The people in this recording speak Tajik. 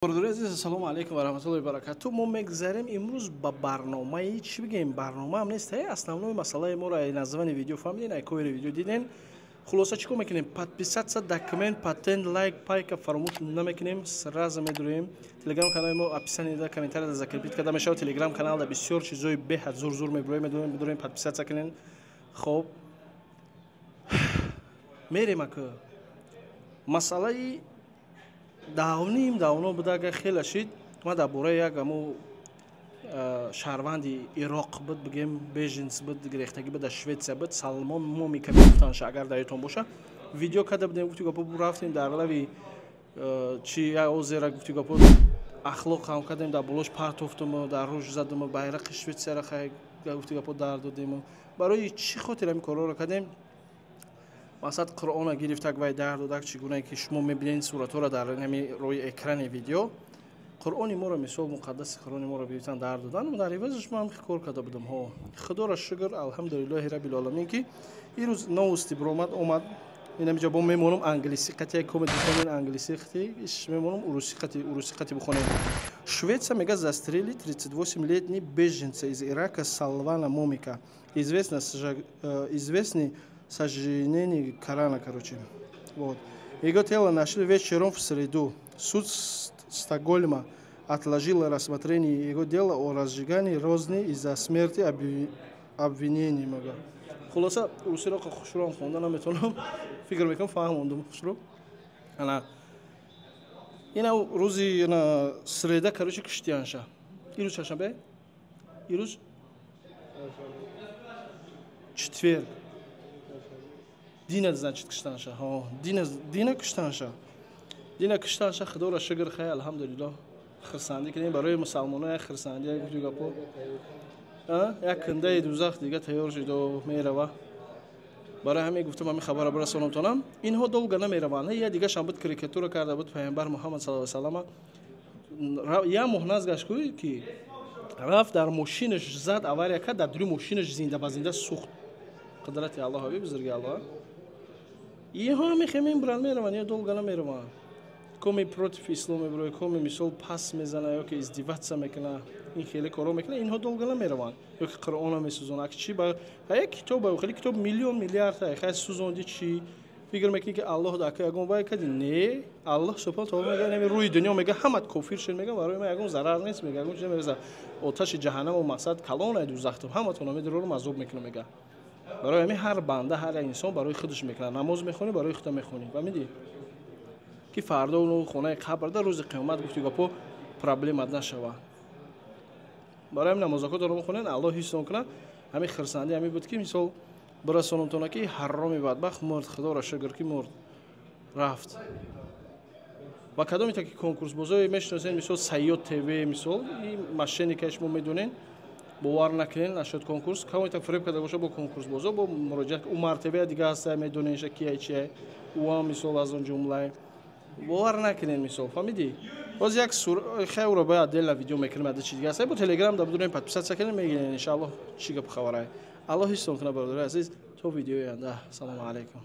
برادر عزیز سلام علیکم و رحمت الله و برکاته. ما میگذاریم امروز با برنامه چی بگیم؟ برنامه هم نیست. основной مسئله ما را название видео فهمیدین؟ ای کویر ویدیو دیدین؟ خلاصه چیکار میکنیم؟ подписаться до коммент, патент, лайк, пайка فراموش نمیکنیم. сразу میدویم. تلگرام کانال ما описание да комментарий да закрепить когда میشه. تلگرام کانال да بسیار چیزای بهت زور زور میدویم подписаться کنین. خب میریم که مسئله давно будаga хеле шид ма дар бораи як аму шаҳрванди ироқ буд бигем беженс буд гирехтагӣ буд дар шветсия буд салмон момика мегуфтанш агар дар ёдтон боша видео карда будем гуфти гапо рафтем дар лави чи озера гуфти гапо ахлоқ ҳам кардем дар болош партофтум дар рӯж задум байрақи шветсияро хай гуфти гапо дар додем барои чӣ хотир ҳамин корҳоро кардем масад қуръона гирифтак вай дар додак чӣ гунае ки шумо мебинед суратҳоро дар ҳами рӯи экрани видео қуръони моро мисол муқаддаси қуръони моро гирифтан дар додан дар ивазаш ман кор карда будам ҳо худоро шукр алҳамдулиллоҳи раббил оламин ки ирӯз новости биромад омад инамиҷа бо мемонам англисӣ қатия комеди бихонем англисӣ қати иш мемонам урусӣ қати бихонем Швеция мега застрелили 38-летний беженца из Ирака Салвана Момика известный сожжение Корана, короче. Вот. Его тело нашли вечером в среду. Суд Стокгольма отложил рассмотрение его дела о разжигании розни из-за смерти обвинений. Холоса, у Сирока Хушром Хонда наметоном, фигур мекам фахмондум Хушром. Она ина рузи на среда, короче, кштианша. Ирус шашабе? Ирус? Четверг. Дина, значит, кштанша. Дина кштанша. Дина кштанша, худора шукр хай, алхамдулиллах. Хрсанди кунем барои мусалмонони хрсанди гуфти гапо. Як кандаи дузах дига тайёр шуда мерава. Барои ҳамин гуфтам ҳамин хабарро барасонамтонам. Инҳо долго намераванд. Я дигашам буд карикатура карда буд пайғамбар Муҳаммад саллаллоҳу алайҳи ва саллама. Я муҳназ гашт ки рафт дар мошинаш зад авария кард, дар дури мошинаш зинда ба зинда сӯхт. Қудрати Аллоҳ ҳаби бузурги Аллоҳ. Иҳо мехемин бранд мераванд, я долго намераванд. Коми против исломи брои, коми мисол пас мезана, ёки издиватса мекуна, ин хеле коро мекуна, инҳо долго намераванд. Ёки Қуръона месӯзонад, чи ба як китоба, хеле китоб миллион миллиард ай, хай сӯзонди чи фикр мекунӣ ки Аллоҳ дака ягон вай кади? Не, Аллоҳ субҳон таоло мега нами рӯи дунё мега ҳамат кофир шед мега барои ман ягон зарар нест мега, ягон чиз мега оташи ҷаҳаннаму мақсад калонай дузахтум ҳаматонро медорорум азоб мекунам мега. барои ҳамин ҳар банда ҳар як инсон барои худаш мекунад. Намоз мехонӣ барои худа мехонӣ. Фаҳмидӣ? Ки фардо ну хонаи қабрда рӯзи қиёмат гуфти гапо проблема нашава. Барои ҳамин намозако доро мехонед, Аллоҳ ҳифзон кунад. ҳамин хирсанди ҳамин буд ки мисол барасонамтона ки ҳароми бадбахт мурд, худоро шукр ки мурд рафт. Ва кадоми таки конкурсбозое мешиносед мисол Сайёд ТВ мисол мошенникаи шумо медонед. бовар накунед нашуд конкурс каме так фиреб карда боша бо конкурсбозо бо муроҷиат Умар ТВ дига ҳаста медонеша кия чи уам мисол аз он ҷумла бовар накунед мисол фаҳмидӣ боз як хайро бо отдельно видео мекунем ада чи дига ҳаста бо телеграм да будем подписаться کنید мегиред иншаллоҳ чи гап хабарай Аллоҳ ҳифзон кунад бародари азиз то видеои анда салому алайкум.